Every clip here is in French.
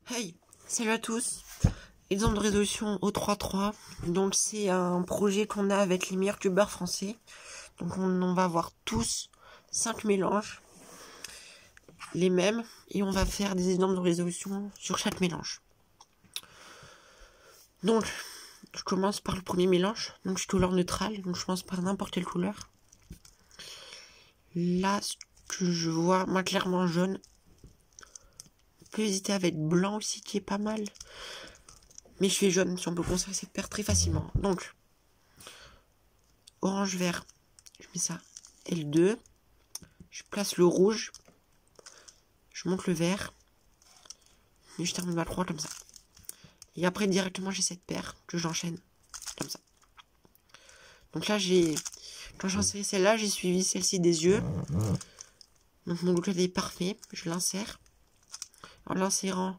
Hey, salut à tous. Exemple de résolution au 3.3. Donc c'est un projet qu'on a avec les meilleurs youtubeurs français. Donc on va avoir tous 5 mélanges, les mêmes, et on va faire des exemples de résolution sur chaque mélange. Donc je commence par le premier mélange. Donc je suis couleur neutrale, donc je commence par n'importe quelle couleur. Là, ce que je vois, moi clairement jaune. On peut hésiter avec blanc aussi qui est pas mal. Mais je fais jaune, si on peut conserver cette paire très facilement. Donc, orange, vert, je mets ça L2. Je place le rouge. Je monte le vert. Et je termine ma croix comme ça. Et après, directement, j'ai cette paire que j'enchaîne comme ça. Donc là, quand j'ai inséré celle-là, j'ai suivi celle-ci des yeux. Donc mon look est parfait. Je l'insère. En l'insérant,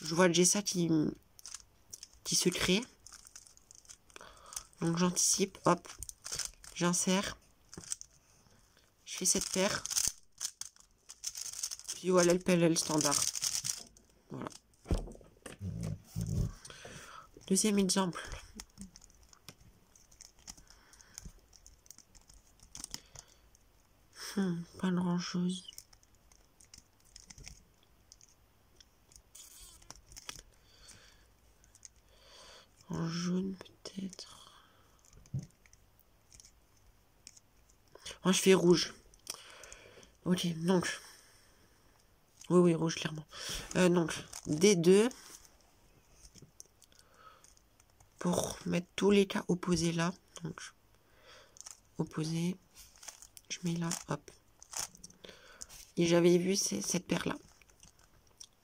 je vois que j'ai ça qui se crée. Donc j'anticipe, hop, j'insère. Je fais cette paire. Puis voilà le PLL standard. Voilà. Deuxième exemple. Pas grand chose. En jaune peut-être. Oh, je fais rouge. Ok, donc. Oui, rouge, clairement. Donc, D2. Pour mettre tous les cas opposés là. Donc, opposé. Je mets là, hop. Et j'avais vu cette paire là.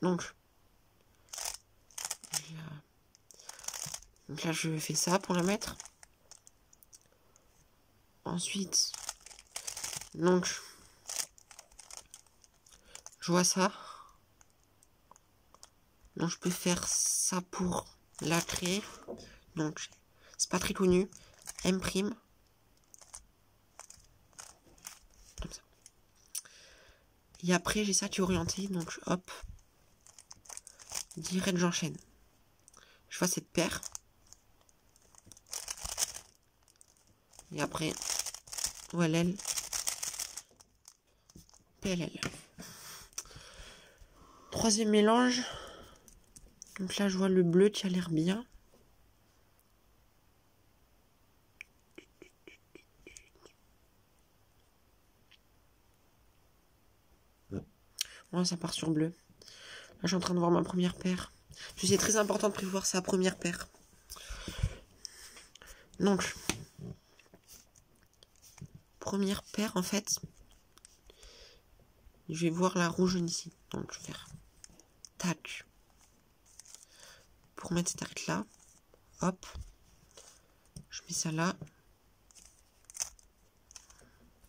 Donc là, je fais ça pour la mettre. Ensuite, donc, je vois ça. Donc, je peux faire ça pour la créer. Donc, c'est pas très connu. M'. Comme ça. Et après, j'ai ça qui est orienté. Donc, hop. Direct, j'enchaîne. Je vois cette paire. Et après, OLL. PLL. Troisième mélange. Donc là, je vois le bleu qui a l'air bien. Ouais, ça part sur bleu. Là, je suis en train de voir ma première paire. C'est très important de prévoir sa première paire. Donc, première paire, en fait, je vais voir la rouge ici. Donc, je vais faire tac. Pour mettre cette arête là, hop. Je mets ça là.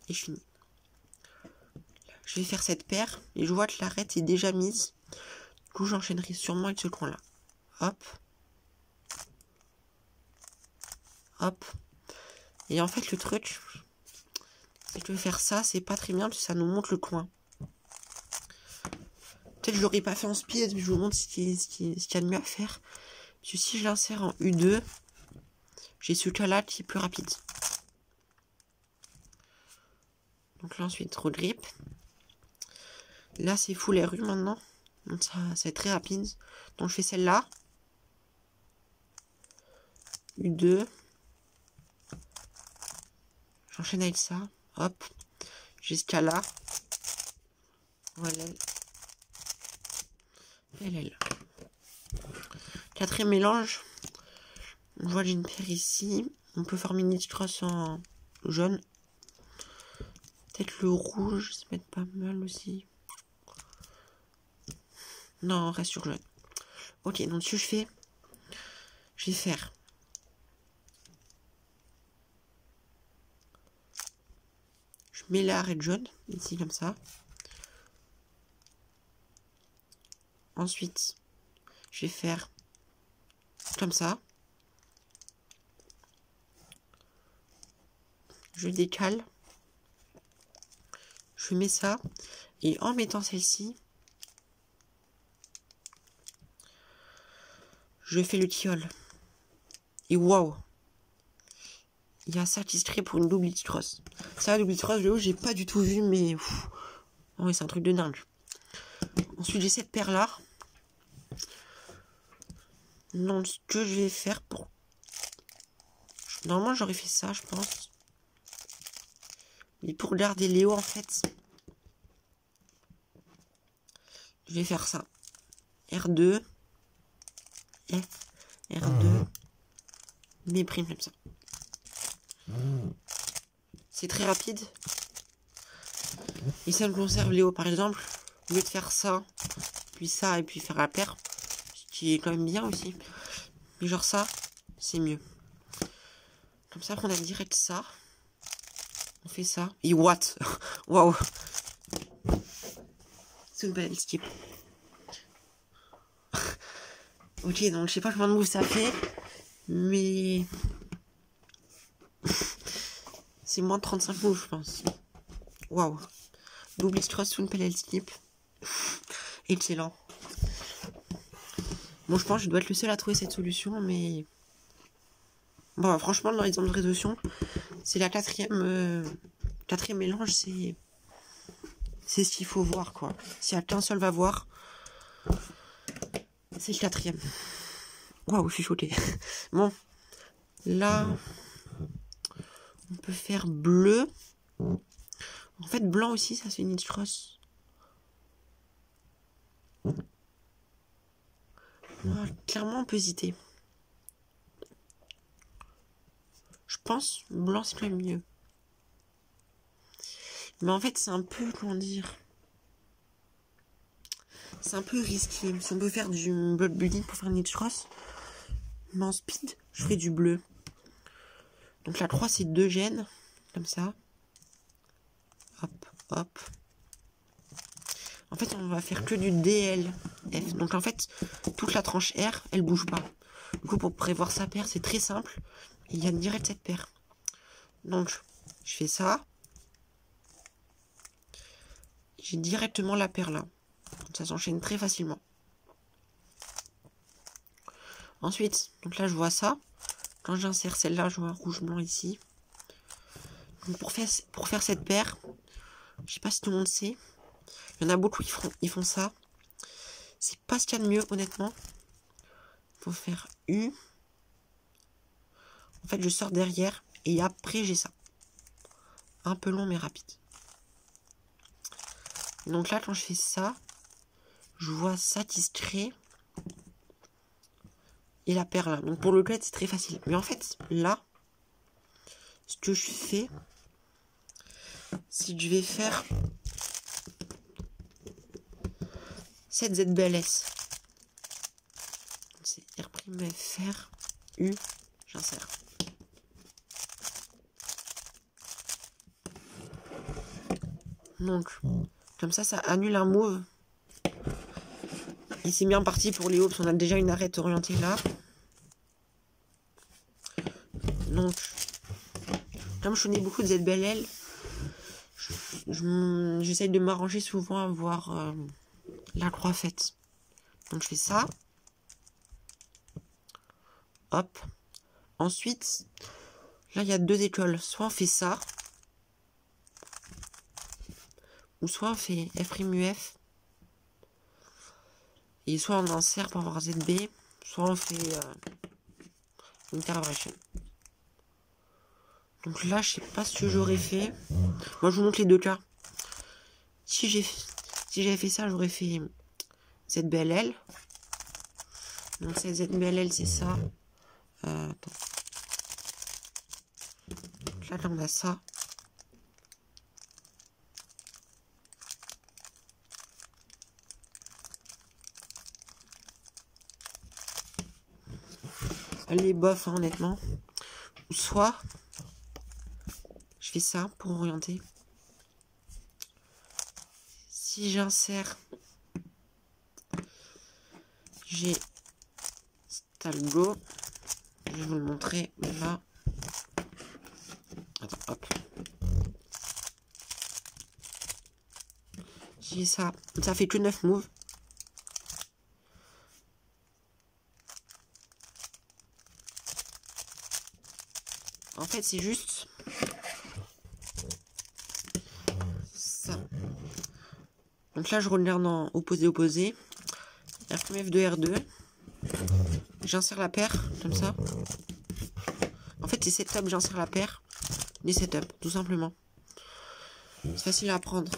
Et je finis. Je vais faire cette paire. Et je vois que l'arête est déjà mise. Du coup, j'enchaînerai sûrement avec ce coin là. Hop. Hop. Et en fait, le truc, c'est que faire ça, c'est pas très bien parce que ça nous montre le coin. Peut-être que je l'aurais pas fait en speed, mais je vous montre ce qu'il y a de mieux à faire. Parce que si je l'insère en U2, j'ai ce cas-là qui est plus rapide. Donc là, ensuite, regrip. Là, c'est full RU maintenant. Donc ça, c'est très rapide. Donc je fais celle-là. U2. J'enchaîne avec ça. Hop. Jusqu'à là. Voilà. LL. Quatrième mélange. On voit j'ai une paire ici. On peut former une petite crosse en jaune. Peut-être le rouge, ça peut être pas mal aussi. Non, on reste sur jaune. Ok, donc ce que je vais faire. Je mets l'arête jaune, ici comme ça. Ensuite, je vais faire comme ça. Je décale. Je mets ça. Et en mettant celle-ci, je fais le tilleul. Et waouh! Il y a satisfait pour une double Hitchcross. Ça, la double Hitchcross, j'ai pas du tout vu, mais... Oh, oui, c'est un truc de dingue. Ensuite, j'ai cette paire-là. Donc, ce que je vais faire pour... Normalement, j'aurais fait ça, je pense. Mais pour garder Léo, en fait... Je vais faire ça. R2. F. R2. Mes primes comme ça. C'est très rapide. Et ça me conserve Léo, par exemple. Au lieu de faire ça, puis ça, et puis faire la paire. Ce qui est quand même bien aussi. Mais genre ça, c'est mieux. Comme ça, on a direct ça. On fait ça. Et what? Waouh! C'est une belle skip. Ok, donc je sais pas combien de moves ça fait. Mais... c'est moins de 35 moves, je pense. Waouh! Double Hitchcross sous une pelle skip. Excellent. Bon, je pense que je dois être le seul à trouver cette solution, mais... Bon, franchement, dans l'exemple de résolution, c'est la quatrième mélange, c'est ce qu'il faut voir, quoi. S'il y a qu'un seul va voir, c'est le quatrième. Waouh, je suis choquée. Bon, là, on peut faire bleu. En fait, blanc aussi, ça c'est une Hitchcross. Clairement, on peut hésiter. Je pense blanc c'est quand même mieux. Mais en fait, c'est un peu, comment dire... C'est un peu risqué. Si on peut faire du blood building pour faire une Hitchcross, mais en speed, je fais du bleu. Donc la 3, c'est 2 gènes, comme ça. Hop, hop. En fait, on va faire que du DLF. Donc en fait, toute la tranche R, elle bouge pas. Du coup, pour prévoir sa paire, c'est très simple. Il y a direct cette paire. Donc, je fais ça. J'ai directement la paire là. Ça s'enchaîne très facilement. Ensuite, donc là, je vois ça. Quand j'insère celle-là, je vois rouge-blanc ici. Donc pour faire cette paire, je sais pas si tout le monde sait. Il y en a beaucoup qui font ça. C'est pas ce qu'il y a de mieux, honnêtement. Il faut faire U. En fait, je sors derrière et après, j'ai ça. Un peu long, mais rapide. Donc là, quand je fais ça, je vois satisfait et la paire là. Donc pour le clé, c'est très facile. Mais en fait, là, ce que je fais, c'est que je vais faire cette ZBLS. C'est R', U, j'insère. Donc, comme ça annule un move. Et c'est bien parti pour Léo, parce qu'on a déjà une arête orientée là. Donc, comme je connais beaucoup de ZBLL, j'essaye de m'arranger souvent à avoir la croix faite. Donc je fais ça. Hop. Ensuite, là il y a 2 écoles. Soit on fait ça, ou soit on fait F', et soit on insère pour avoir ZB, soit on fait Intervention. Donc là, je sais pas ce que j'aurais fait. Moi, je vous montre les deux cas. Si j'avais fait ça, j'aurais fait ZBLL. Donc cette ZBLL, c'est ça. Attends. Donc là, on a ça. Elle est bof, hein, honnêtement. Ou soit, je fais ça pour orienter. Si j'insère, j'ai Stalgo. Je vais vous le montrer là. Attends, hop. J'ai ça. Ça fait que 9 moves. En fait, c'est juste ça. Donc là, je regarde en opposé. R1 F2 R2. J'insère la paire, comme ça. En fait, c'est setup, j'insère la paire. Des setup, tout simplement. C'est facile à apprendre.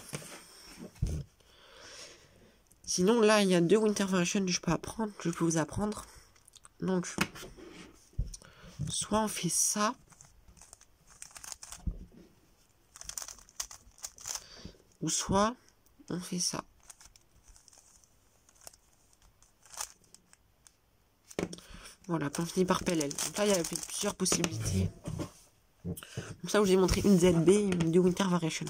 Sinon, là, il y a 2 Winter Variation que je peux vous apprendre. Donc, soit on fait ça. Ou soit on fait ça. Voilà, puis on finit par PLL. Donc là, il y a plusieurs possibilités. Comme ça, je vous ai montré une ZB et une de Winter Variation.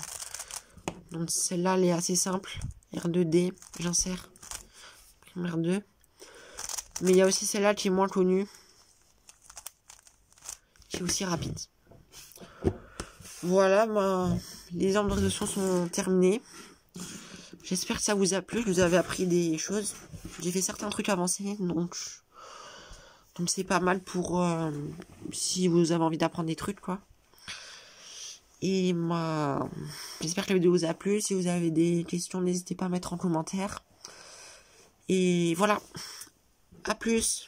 Donc celle-là, elle est assez simple. R2D, j'insère. R2. Mais il y a aussi celle-là qui est moins connue. Qui est aussi rapide. Voilà, les exemples de son sont terminés. J'espère que ça vous a plu. Je vous avais appris des choses. J'ai fait certains trucs avancés. Donc c'est pas mal pour si vous avez envie d'apprendre des trucs, quoi. Et j'espère que la vidéo vous a plu. Si vous avez des questions, n'hésitez pas à mettre en commentaire. Et voilà. À plus.